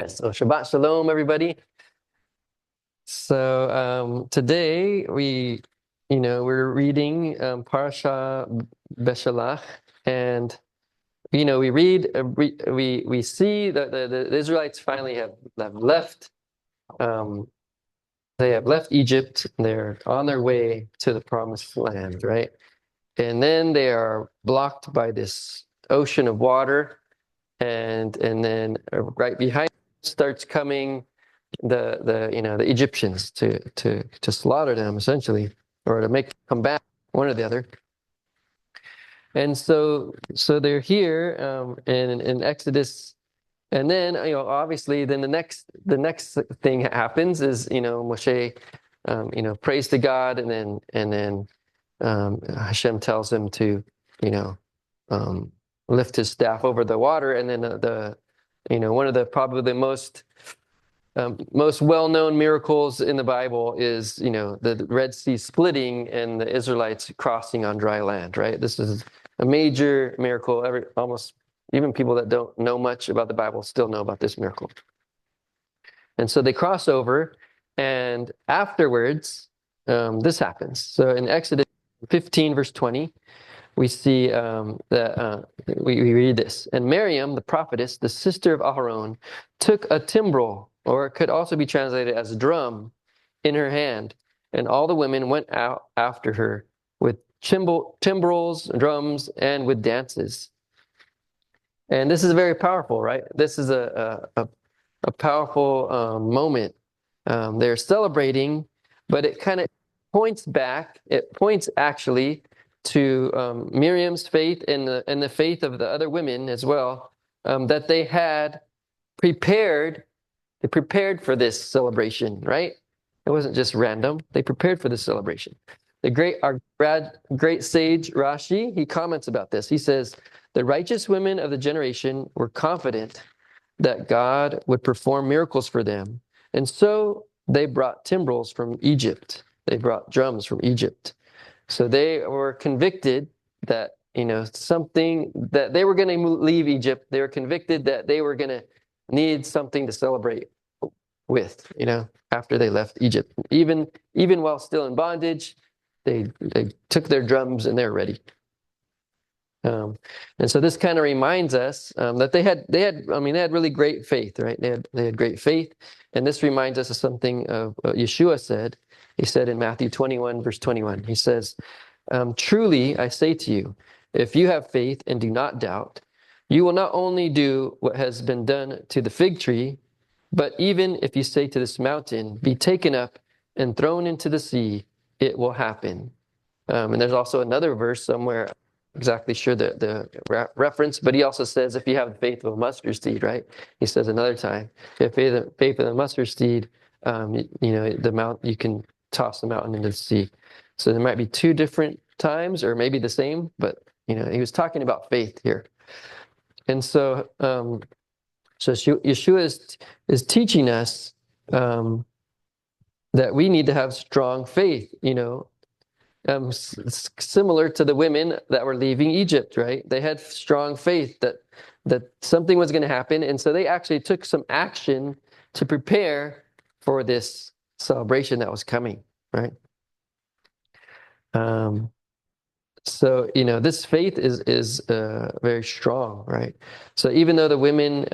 So Shabbat Shalom, everybody. So today we're reading Parasha Beshalach, and we read we see that the Israelites finally have left. Um, they have left Egypt. They're on their way to the Promised Land, right? And then they are blocked by this ocean of water, and then right behind starts coming the Egyptians to slaughter them essentially, or to make them come back, one or the other. And so they're here in Exodus, and then obviously then the next thing happens is Moshe prays to God, and then Hashem tells him to um, lift his staff over the water, and then one of the probably the most well-known miracles in the Bible is, the Red Sea splitting and the Israelites crossing on dry land, right? This is a major miracle. Almost even people that don't know much about the Bible still know about this miracle. And so they cross over, and afterwards, this happens. So in Exodus 15, verse 20, we see that we read this. And Miriam, the prophetess, the sister of Aharon, took a timbrel, or it could also be translated as a drum, in her hand, and all the women went out after her with timbrels, drums, and with dances. And this is very powerful, right? This is a powerful moment. They're celebrating, but it kind of points back. It points actually to Miriam's faith and the faith of the other women as well, that they had prepared. They prepared for this celebration, right? It wasn't just random. They prepared for this celebration. Our great sage Rashi, he comments about this. He says, the righteous women of the generation were confident that God would perform miracles for them. And so they brought timbrels from Egypt. They brought drums from Egypt. So they were convicted that, something that they were going to leave Egypt. They were convicted that they were going to need something to celebrate with, after they left Egypt. Even while still in bondage, they took their drums and they're ready. And so this kind of reminds us that they had really great faith, right? They had great faith, and this reminds us of something of Yeshua said. He said in Matthew 21, verse 21, he says, truly I say to you, if you have faith and do not doubt, you will not only do what has been done to the fig tree, but even if you say to this mountain, be taken up and thrown into the sea, it will happen. And there's also another verse somewhere, exactly sure the reference, but he also says, if you have the faith of a mustard seed, right? He says another time, if you have the faith of a mustard seed, you can toss the mountain into the sea. So there might be two different times, or maybe the same, but he was talking about faith here. And so Yeshua is teaching us that we need to have strong faith, similar to the women that were leaving Egypt, right? They had strong faith that something was going to happen, and so they actually took some action to prepare for this celebration that was coming, right? So this faith is very strong, right? So even though the women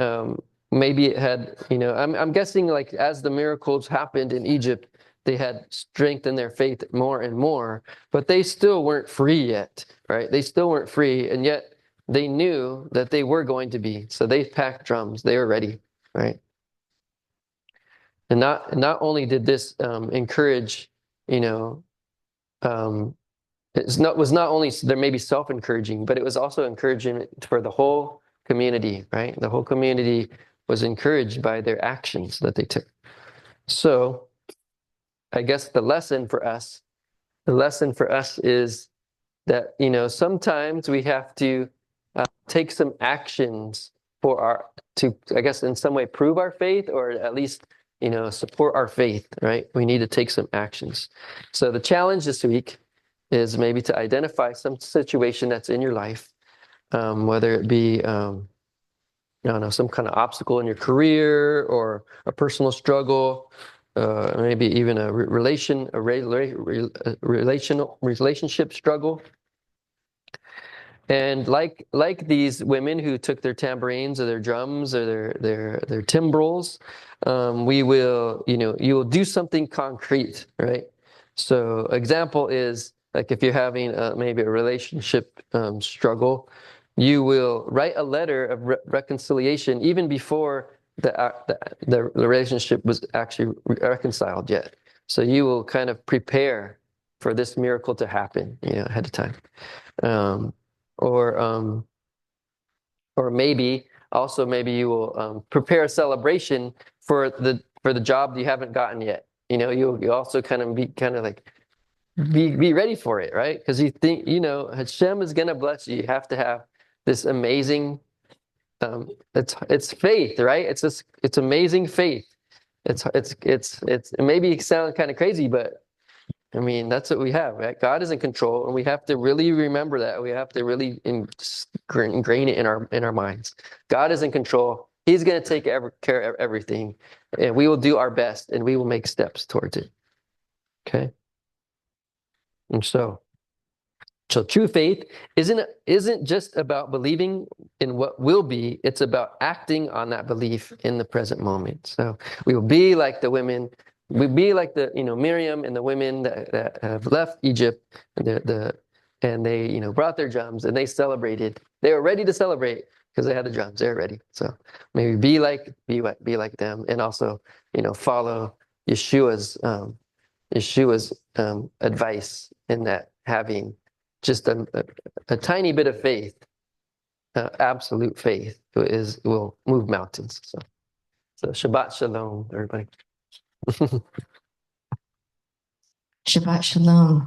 maybe it had, I'm guessing, like, as the miracles happened in Egypt, they had strengthened their faith more and more, but they still weren't free yet, right? They still weren't free, and yet they knew that they were going to be. So they packed drums; they were ready, right? And not only did this encourage, was not only there may be self-encouraging, but it was also encouraging for the whole community, right? The whole community was encouraged by their actions that they took. So I guess the lesson for us is that, sometimes we have to take some actions to, I guess, in some way prove our faith, or at least, support our faith, right? We need to take some actions. So the challenge this week is maybe to identify some situation that's in your life, whether it be, I don't know, some kind of obstacle in your career or a personal struggle, maybe even a relationship struggle. And like these women who took their tambourines or their drums or their timbrels, you will do something concrete, right? So example is like if you're having maybe a relationship struggle, you will write a letter of reconciliation even before the relationship was actually reconciled yet. So you will kind of prepare for this miracle to happen, ahead of time. Um, or maybe you will prepare a celebration for the job you haven't gotten yet. You also kind of be ready for it, right? Because you think Hashem is going to bless you. You have to have this amazing it's faith, right? It's amazing faith. It maybe sounds kind of crazy, but I mean, that's what we have, right? God is in control, and we have to really remember that. We have to really ingrain it in our minds. God is in control. He's going to take care of everything, and we will do our best, and we will make steps towards it. Okay? And so true faith isn't just about believing in what will be. It's about acting on that belief in the present moment. So we will be like the women. We be like the Miriam and the women that have left Egypt, and they brought their drums and they celebrated. They were ready to celebrate because they had the drums. They were ready. So maybe be like them, and also follow Yeshua's advice in that having just a tiny bit of faith, absolute faith will move mountains. So Shabbat Shalom, everybody. Shabbat Shalom.